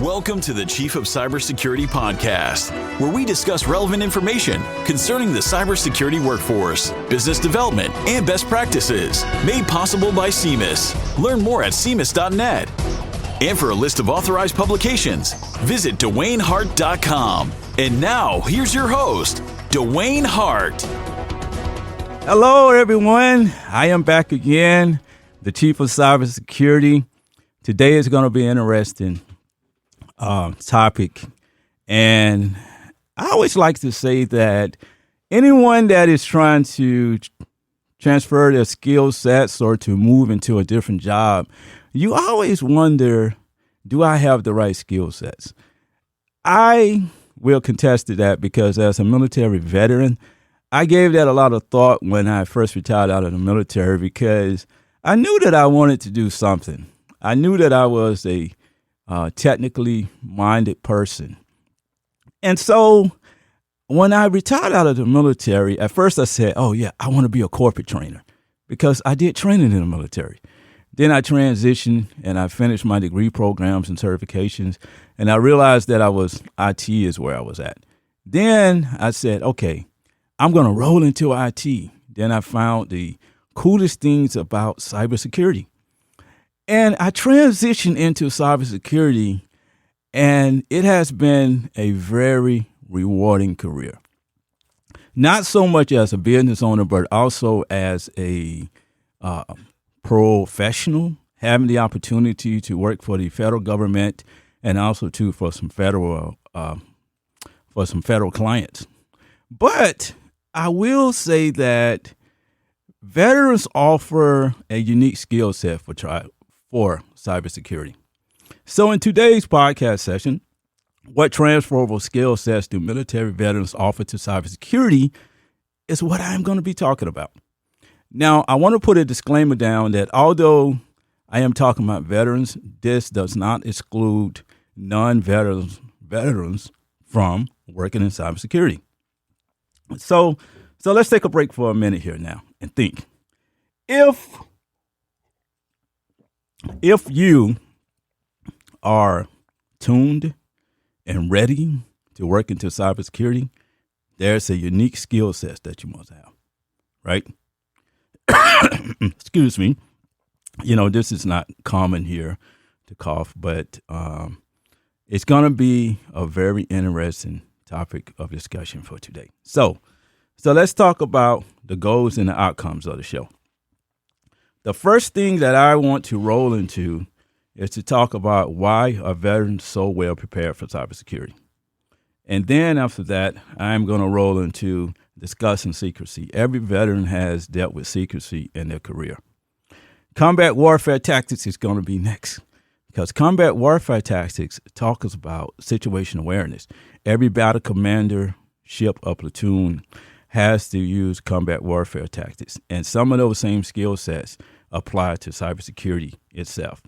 Welcome to the Chief of Cybersecurity podcast, where we discuss relevant information concerning the cybersecurity workforce, business development, and best practices, made possible by CMIS. Learn more at cmis.net. And for a list of authorized publications, visit DewayneHart.com. And now, here's your host, Dewayne Hart. Hello, everyone. I am back again, the Chief of Cybersecurity. Today is going to be interesting topic, and I always like to say that anyone that is trying to transfer their skill sets or to move into a different job, you always wonder, do I have the right skill sets? I will contest to that because as a military veteran, I gave that a lot of thought when I first retired out of the military because I knew that I wanted to do something. I knew that I was a technically minded person. And so when I retired out of the military, at first I said, oh yeah, I want to be a corporate trainer because I did training in the military. Then I transitioned and I finished my degree programs and certifications. And I realized that IT is where I was at. Then I said, okay, I'm going to roll into IT. Then I found the coolest things about cybersecurity. And I transitioned into cybersecurity, and it has been a very rewarding career. Not so much as a business owner, but also as a professional, having the opportunity to work for the federal government and also too for some federal clients. But I will say that veterans offer a unique skill set for cybersecurity. So in today's podcast session, what transferable skill sets do military veterans offer to cybersecurity is what I'm going to be talking about. Now, I want to put a disclaimer down that although I am talking about veterans, this does not exclude non-veterans from working in cybersecurity. So let's take a break for a minute here now and think. If you are tuned and ready to work into cybersecurity, there's a unique skill set that you must have, right? Excuse me. This is not common here to cough, but it's going to be a very interesting topic of discussion for today. So let's talk about the goals and the outcomes of the show. The first thing that I want to roll into is to talk about why are veterans so well prepared for cybersecurity. And then after that, I'm going to roll into discussing secrecy. Every veteran has dealt with secrecy in their career. Combat warfare tactics is going to be next because combat warfare tactics talks about situation awareness. Every battle commander, ship, or platoon has to use combat warfare tactics. And some of those same skill sets apply to cybersecurity itself.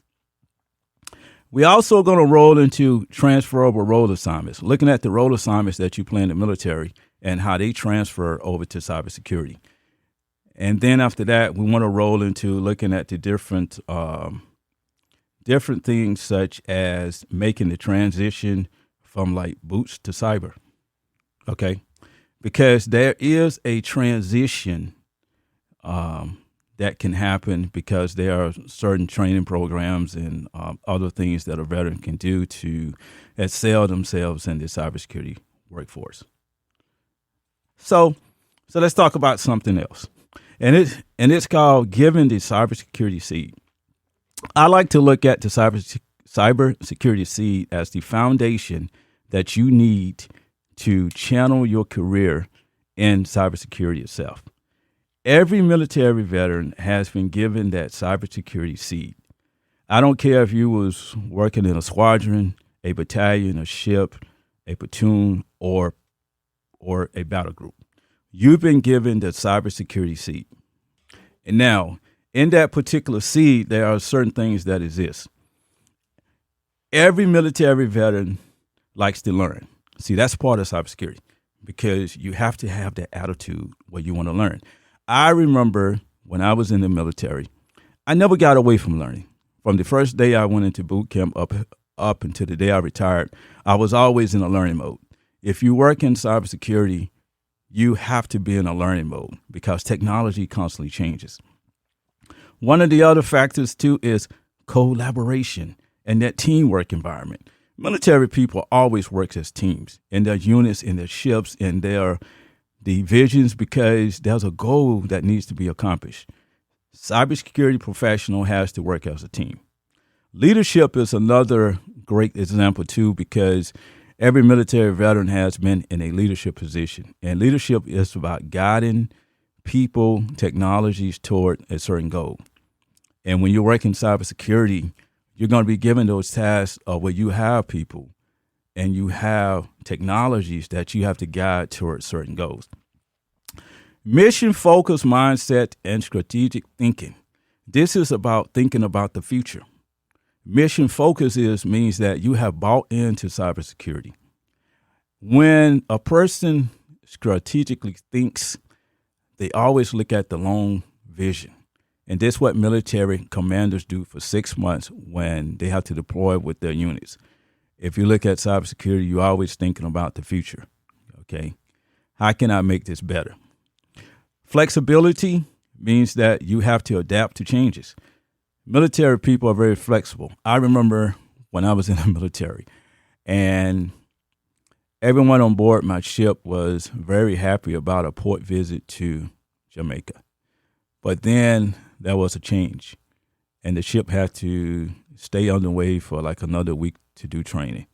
We also going to roll into transferable role assignments, looking at the role assignments that you play in the military and how they transfer over to cybersecurity. And then after that, we want to roll into looking at the different things such as making the transition from like boots to cyber. Okay. Because there is a transition that can happen because there are certain training programs and other things that a veteran can do to excel themselves in the cybersecurity workforce. So let's talk about something else, and it's called giving the Cybersecurity Seed. I like to look at the Cybersecurity Seed as the foundation that you need to channel your career in cybersecurity itself. Every military veteran has been given that cybersecurity seed. I don't care if you was working in a squadron, a battalion, a ship, a platoon, or a battle group. You've been given the cybersecurity seed. And now, in that particular seed, there are certain things that exist. Every military veteran likes to learn. See, that's part of cybersecurity because you have to have that attitude where you want to learn. I remember when I was in the military, I never got away from learning. From the first day I went into boot camp up up until the day I retired, I was always in a learning mode. If you work in cybersecurity, you have to be in a learning mode because technology constantly changes. One of the other factors, too, is collaboration and that teamwork environment. Military people always work as teams in their units, in their ships, in their divisions because there's a goal that needs to be accomplished. Cybersecurity professional has to work as a team. Leadership is another great example, too, because every military veteran has been in a leadership position. And leadership is about guiding people, technologies toward a certain goal. And when you work in cybersecurity, you're going to be given those tasks where you have people and you have technologies that you have to guide towards certain goals. Mission-focused mindset and strategic thinking. This is about thinking about the future. Mission focus means that you have bought into cybersecurity. When a person strategically thinks, they always look at the long vision. And that's what military commanders do for 6 months when they have to deploy with their units. If you look at cybersecurity, you're always thinking about the future. Okay, how can I make this better? Flexibility means that you have to adapt to changes. Military people are very flexible. I remember when I was in the military, and everyone on board my ship was very happy about a port visit to Jamaica. But then there was a change, and the ship had to stay on the way for like another week to do training.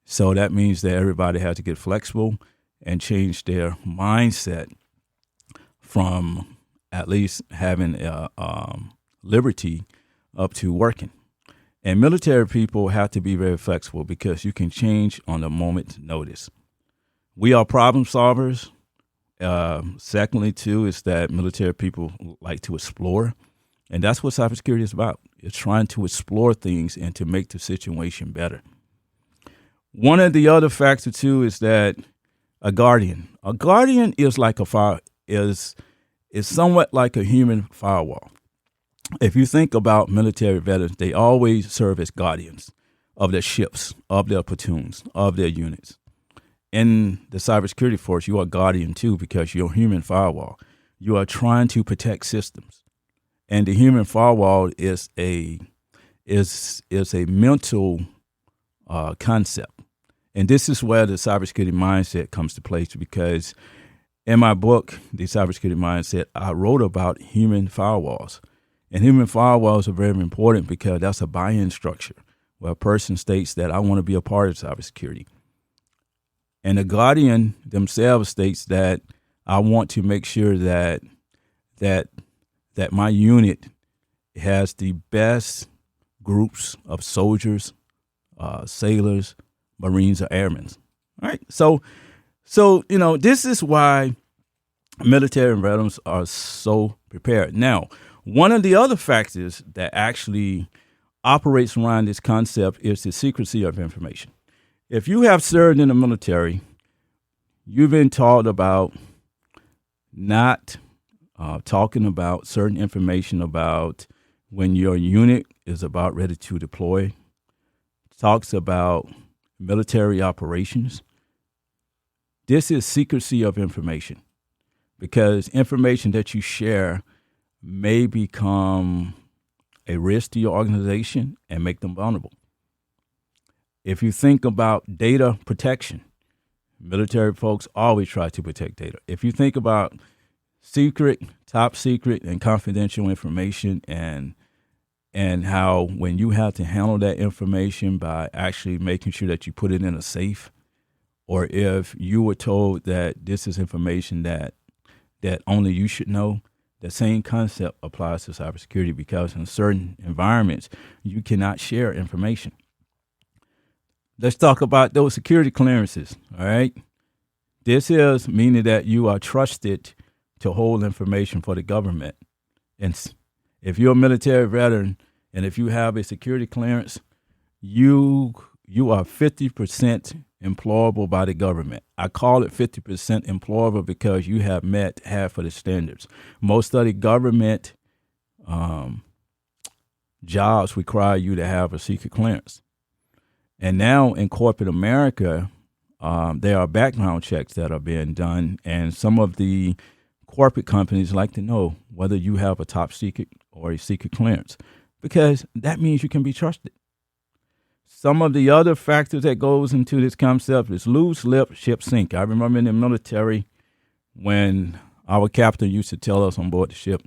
So that means that everybody had to get flexible and change their mindset from at least having liberty up to working. And military people have to be very flexible because you can change on a moment's notice. We are problem solvers. Secondly, too, is that military people like to explore. And that's what cybersecurity is about. It's trying to explore things and to make the situation better. One of the other factors, too, is that a guardian is like is somewhat like a human firewall. If you think about military veterans, they always serve as guardians of their ships, of their platoons, of their units. In the cybersecurity force, you are a guardian too because you're a human firewall. You are trying to protect systems. And the human firewall is a mental concept. And this is where the cybersecurity mindset comes to play because in my book, The Cybersecurity Mindset, I wrote about human firewalls. And human firewalls are very important because that's a buy-in structure where a person states that I want to be a part of cybersecurity. And the guardian themselves states that I want to make sure that my unit has the best groups of soldiers, sailors, Marines, or airmen. All right. So this is why military veterans are so prepared. Now, one of the other factors that actually operates around this concept is the secrecy of information. If you have served in the military, you've been taught about not talking about certain information about when your unit is about ready to deploy, talks about military operations. This is secrecy of information because information that you share may become a risk to your organization and make them vulnerable. If you think about data protection, military folks always try to protect data. If you think about secret, top secret, and confidential information and how when you have to handle that information by actually making sure that you put it in a safe, or if you were told that this is information that only you should know, the same concept applies to cybersecurity because in certain environments, you cannot share information. Let's talk about those security clearances, all right? This is meaning that you are trusted to hold information for the government. And if you're a military veteran and if you have a security clearance, you are 50% employable by the government. I call it 50% employable because you have met half of the standards. Most of the government jobs require you to have a secret clearance. And now in corporate America, there are background checks that are being done, and some of the corporate companies like to know whether you have a top secret or a secret clearance, because that means you can be trusted. Some of the other factors that goes into this concept is lose lip, ship sink. I remember in the military when our captain used to tell us on board the ship,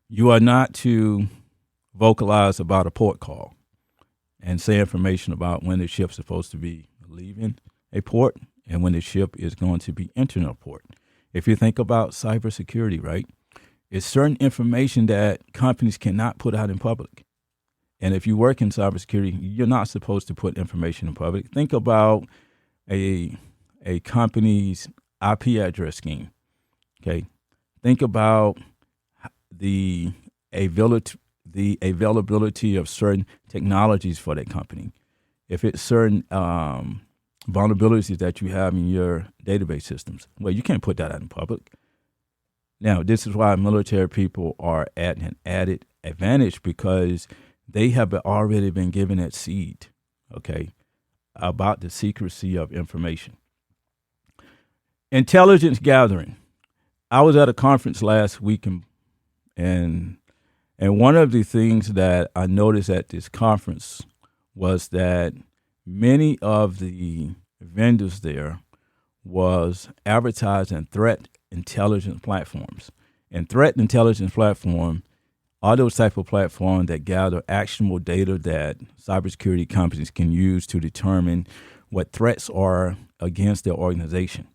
you are not to vocalize about a port call and say information about when the ship's supposed to be leaving a port and when the ship is going to be entering a port. If you think about cybersecurity, right, it's certain information that companies cannot put out in public. And if you work in cybersecurity, you're not supposed to put information in public. Think about a company's IP address scheme. Okay, think about the availability of certain technologies for that company. If it's certain vulnerabilities that you have in your database systems, well, you can't put that out in public. Now, this is why military people are at an added advantage, because they have already been given that seed, okay, about the secrecy of information. Intelligence gathering. I was at a conference last week, and one of the things that I noticed at this conference was that many of the vendors there was advertising threat intelligence platforms. And threat intelligence platform are those type of platforms that gather actionable data that cybersecurity companies can use to determine what threats are against their organization.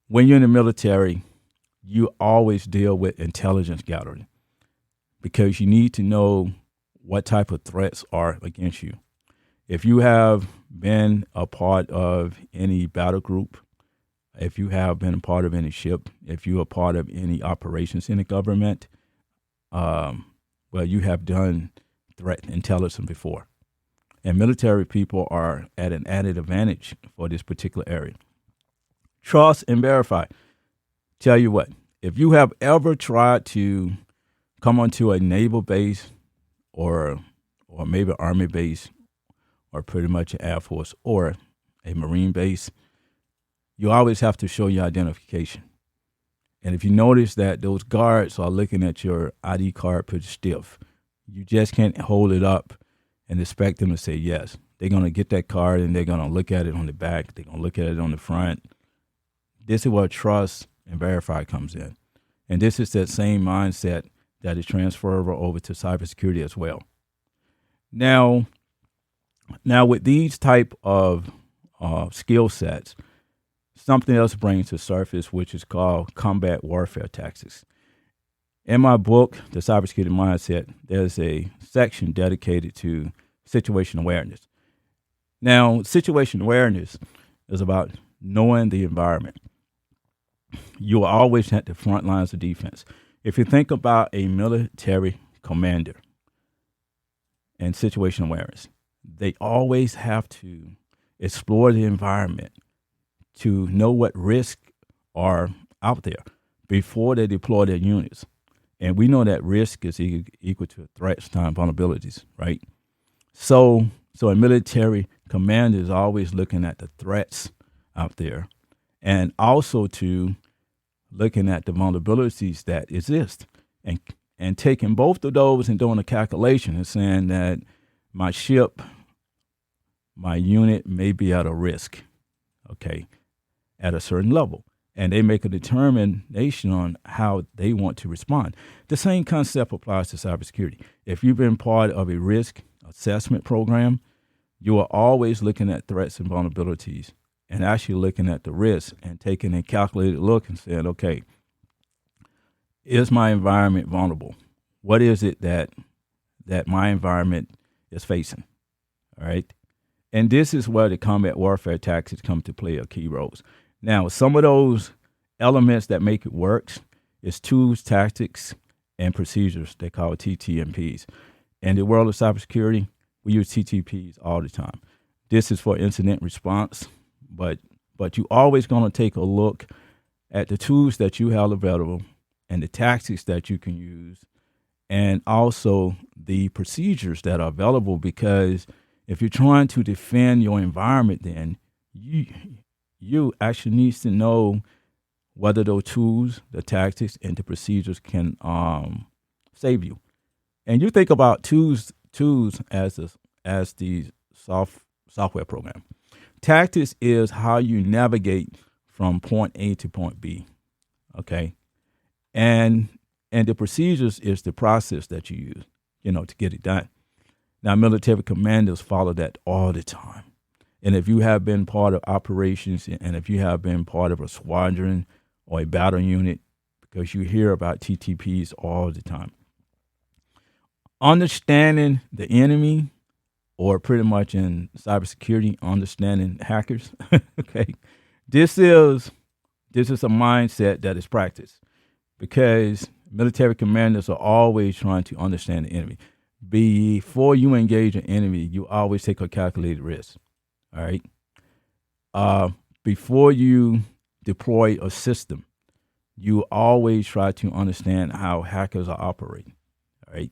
When you're in the military, you always deal with intelligence gathering because you need to know what type of threats are against you. If you have been a part of any battle group, if you have been a part of any ship, if you are part of any operations in the government, well, you have done threat intelligence before. And military people are at an added advantage for this particular area. Trust and verify. Tell you what, if you have ever tried to come onto a naval base or maybe Army base or pretty much an Air Force or a Marine base, you always have to show your identification. And if you notice that those guards are looking at your ID card pretty stiff, you just can't hold it up and expect them to say yes. They're going to get that card and they're going to look at it on the back. They're going to look at it on the front. This is where trust and verify comes in. And this is that same mindset that is transferable over to cybersecurity as well. Now with these type of skill sets, something else brings to surface, which is called combat warfare tactics. In my book, The Cybersecurity Mindset, there's a section dedicated to situation awareness. Now, situation awareness is about knowing the environment. You are always at the front lines of defense. If you think about a military commander and situation awareness, they always have to explore the environment to know what risks are out there before they deploy their units. And we know that risk is equal to threats times vulnerabilities, right? So a military commander is always looking at the threats out there and also to looking at the vulnerabilities that exist and taking both of those and doing a calculation and saying that my ship, my unit may be at a risk, okay, at a certain level. And they make a determination on how they want to respond. The same concept applies to cybersecurity. If you've been part of a risk assessment program, you are always looking at threats and vulnerabilities and actually looking at the risks and taking a calculated look and saying, okay, is my environment vulnerable? What is it that my environment is facing? All right. And this is where the combat warfare tactics come to play a key role. Now, some of those elements that make it work is tools, tactics, and procedures. They call it TTMPs. In the world of cybersecurity, we use TTPs all the time. This is for incident response, but you always going to take a look at the tools that you have available and the tactics that you can use, and also the procedures that are available, because If you're trying to defend your environment, then you actually needs to know whether those tools, the tactics, and the procedures can save you. And you think about tools as the software program. Tactics is how you navigate from point A to point B. Okay, and the procedures is the process that you use, to get it done. Now, military commanders follow that all the time. And if you have been part of operations, and if you have been part of a squadron or a battle unit, because you hear about TTPs all the time. Understanding the enemy, or pretty much in cybersecurity, understanding hackers. Okay, this is a mindset that is practiced, because military commanders are always trying to understand the enemy. Before you engage an enemy, you always take a calculated risk. All right. Before you deploy a system, you always try to understand how hackers are operating. All right.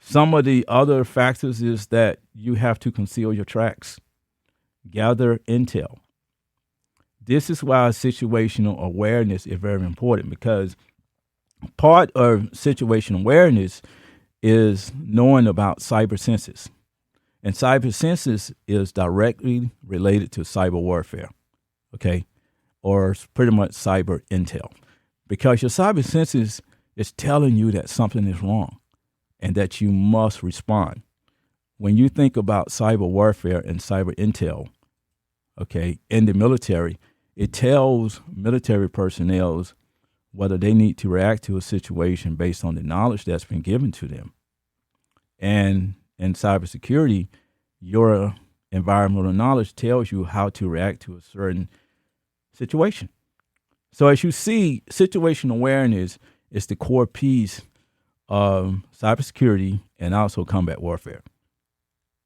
Some of the other factors is that you have to conceal your tracks, gather intel. This is why situational awareness is very important, because part of situational awareness is knowing about cyber senses. And cyber senses is directly related to cyber warfare, okay, or pretty much cyber intel, because your cyber senses is telling you that something is wrong and that you must respond. When you think about cyber warfare and cyber intel, okay, in the military, it tells military personnel whether they need to react to a situation based on the knowledge that's been given to them. And in cybersecurity, your environmental knowledge tells you how to react to a certain situation. So as you see, situational awareness is the core piece of cybersecurity and also combat warfare.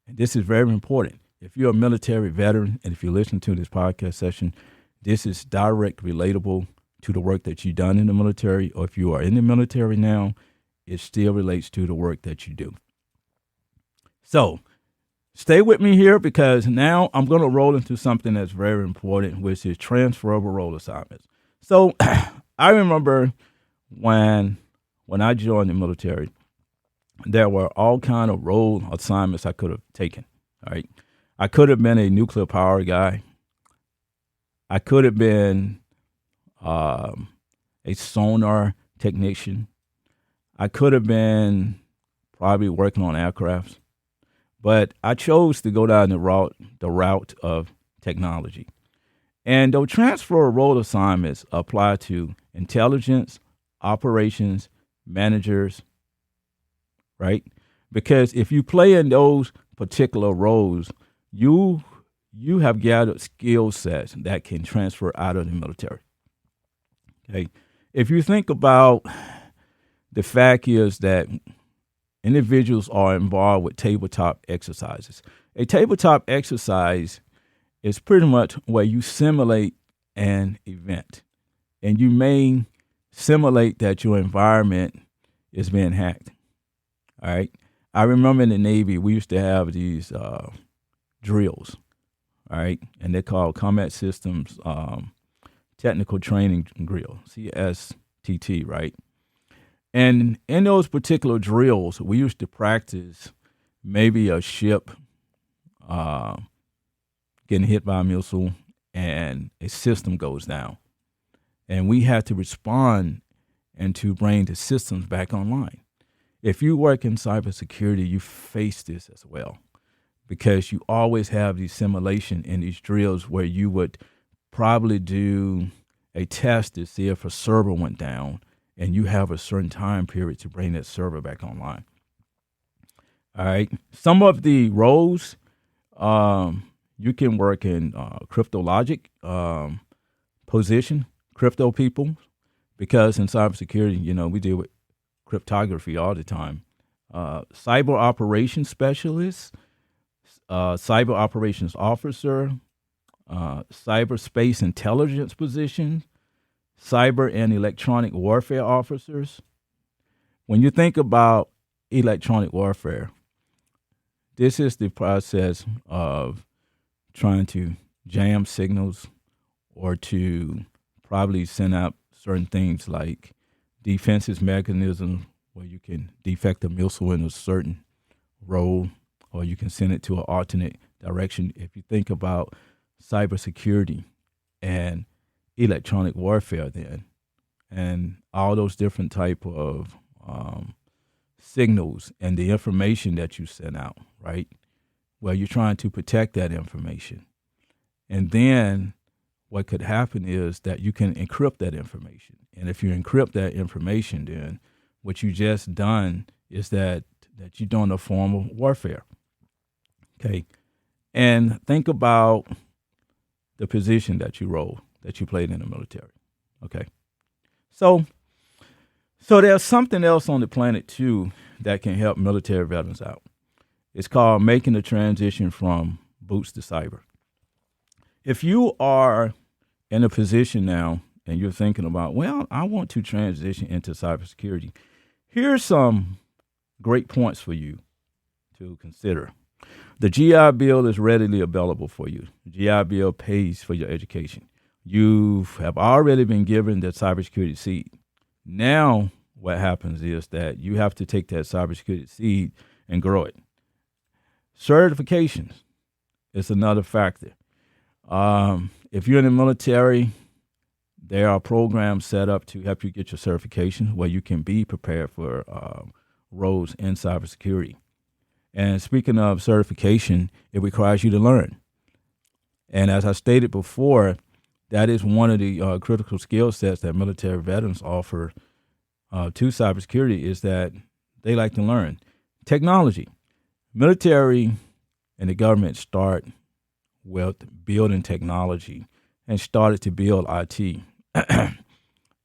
And this is very important. If you're a military veteran, and if you listen to this podcast session, this is direct relatable to the work that you've done in the military, or if you are in the military now, it still relates to the work that you do. So stay with me here, because now I'm going to roll into something that's very important, which is transferable role assignments. So I remember when I joined the military, there were all kind of role assignments I could have taken. All right, I could have been a nuclear power guy. I could have been a sonar technician. I could have been probably working on aircrafts, but I chose to go down the route of technology. And those transfer role assignments apply to intelligence, operations, managers, right? Because if you play in those particular roles, you have gathered skill sets that can transfer out of the military. Okay, if you think about the fact is that individuals are involved with tabletop exercises. A tabletop exercise is pretty much where you simulate an event, and you may simulate that your environment is being hacked. All right. I remember in the Navy, we used to have these drills, all right, and they're called Combat Systems Technical Training Drill, CSTT, right? And in those particular drills, we used to practice maybe a ship getting hit by a missile and a system goes down. And we had to respond and to bring the systems back online. If you work in cybersecurity, you face this as well, because you always have these simulation in these drills where you would probably do a test to see if a server went down, and you have a certain time period to bring that server back online. All right. Some of the roles, you can work in cryptologic position, crypto people, because in cybersecurity, we deal with cryptography all the time. Cyber operations specialist, cyber operations officer, cyberspace intelligence position, cyber and electronic warfare officers. When you think about electronic warfare, This is the process of trying to jam signals or to probably send out certain things like defenses mechanisms where you can defect a missile in a certain role, or you can send it to an alternate direction. If you think about cybersecurity and electronic warfare then, and all those different type of signals and the information that you send out, right? Well, you're trying to protect that information. And then what could happen is that you can encrypt that information. And if you encrypt that information, then what you just done is that you're doing a form of warfare. Okay. And think about the position that you played in the military. Okay. So there's something else on the planet too that can help military veterans out. It's called making the transition from boots to cyber. If you are in a position now and you're thinking about, well, I want to transition into cybersecurity, here's some great points for you to consider. The GI Bill is readily available for you. The GI Bill pays for your education. You have already been given the Cybersecurity Seed. Now what happens is that you have to take that Cybersecurity Seed and grow it. Certifications is another factor. If you're in the military, there are programs set up to help you get your certification where you can be prepared for roles in cybersecurity. And speaking of certification, it requires you to learn. And as I stated before, that is one of the critical skill sets that military veterans offer to cybersecurity, is that they like to learn. Technology. Military and the government start with building technology and started to build IT.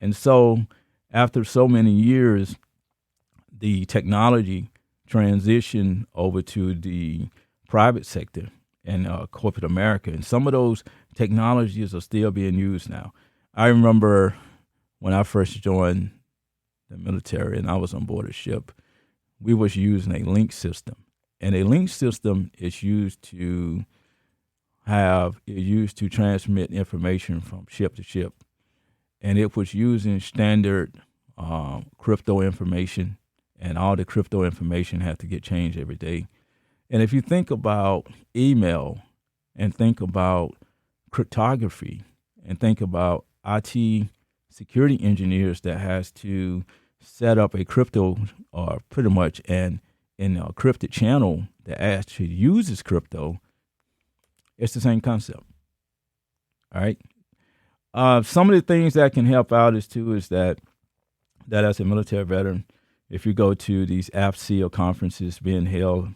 And so after so many years, the technology transitioned over to the private sector and corporate America. And some of those technologies are still being used now. I remember when I first joined the military and I was on board a ship, we was using a link system. And a link system is used to transmit information from ship to ship. And it was using standard crypto information, and all the crypto information had to get changed every day. And if you think about email and think about cryptography and think about IT security engineers that has to set up a crypto or pretty much an encrypted channel that actually uses crypto, it's the same concept. All right. Some of the things that can help out is that as a military veteran, if you go to these AFCEA conferences being held,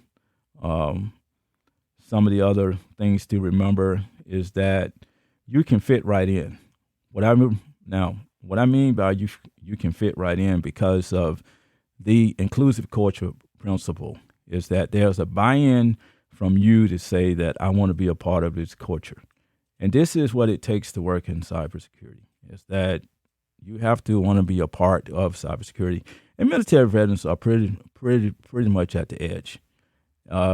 some of the other things to remember is that you can fit right in. What I mean by you can fit right in because of the inclusive culture principle is that there's a buy-in from you to say that I want to be a part of this culture. And this is what it takes to work in cybersecurity, is that you have to want to be a part of cybersecurity. And military veterans are pretty much at the edge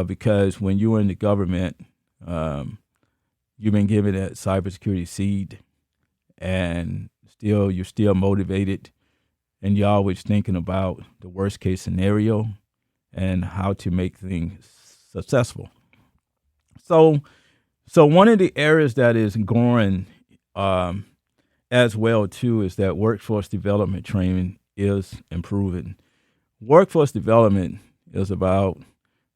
because when you were in the government, you've been given that Cybersecurity Seed, and you're still motivated, and you're always thinking about the worst case scenario and how to make things successful. So one of the areas that is growing as well too is that workforce development training is improving. Workforce development is about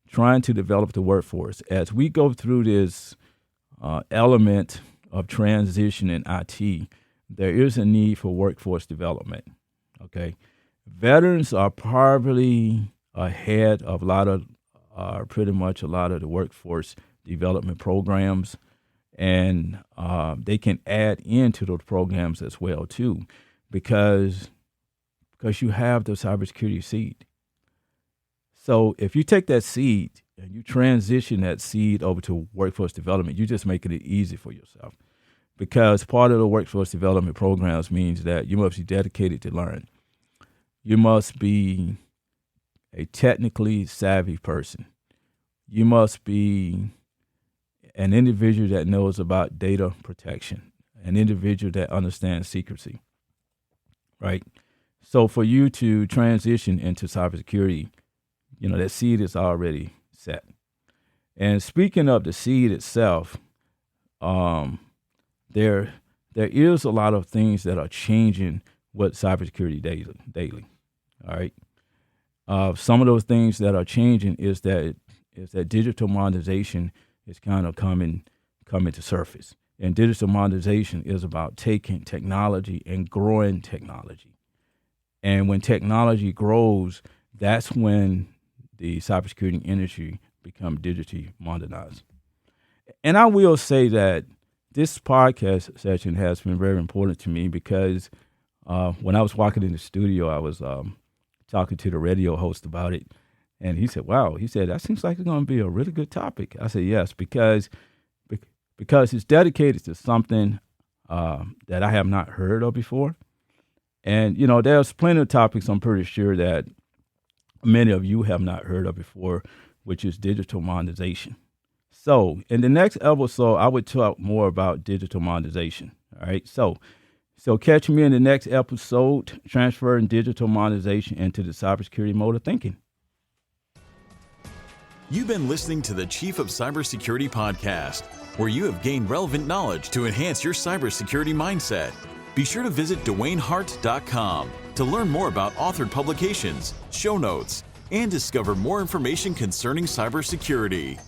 trying to develop the workforce. As we go through this element of transition in IT, there is a need for workforce development. Okay, veterans are probably ahead of pretty much a lot of the workforce development programs, and they can add into those programs as well too, because you have the Cybersecurity Seed. So if you take that seed and you transition that seed over to workforce development, you're just making it easy for yourself, because part of the workforce development programs means that you must be dedicated to learn. You must be a technically savvy person. you must be an individual that knows about data protection, an individual that understands secrecy, right? So for you to transition into cybersecurity, that seed is already set. And speaking of the seed itself, there is a lot of things that are changing with cybersecurity daily. All right. Some of those things that are changing is that digital monetization is kind of coming to surface. And digital monetization is about taking technology and growing technology. And when technology grows, that's when the cybersecurity industry become digitally modernized. And I will say that this podcast session has been very important to me because when I was walking in the studio, I was talking to the radio host about it. And he said, wow, that seems like it's going to be a really good topic. I said, yes, because it's dedicated to something that I have not heard of before. And, there's plenty of topics I'm pretty sure that many of you have not heard of before, which is digital monetization. So in the next episode, I would talk more about digital monetization. All right. So catch me in the next episode, transferring digital monetization into the cybersecurity mode of thinking. You've been listening to the Chief of Cybersecurity podcast, where you have gained relevant knowledge to enhance your cybersecurity mindset. Be sure to visit DewayneHart.com to learn more about authored publications, show notes, and discover more information concerning cybersecurity.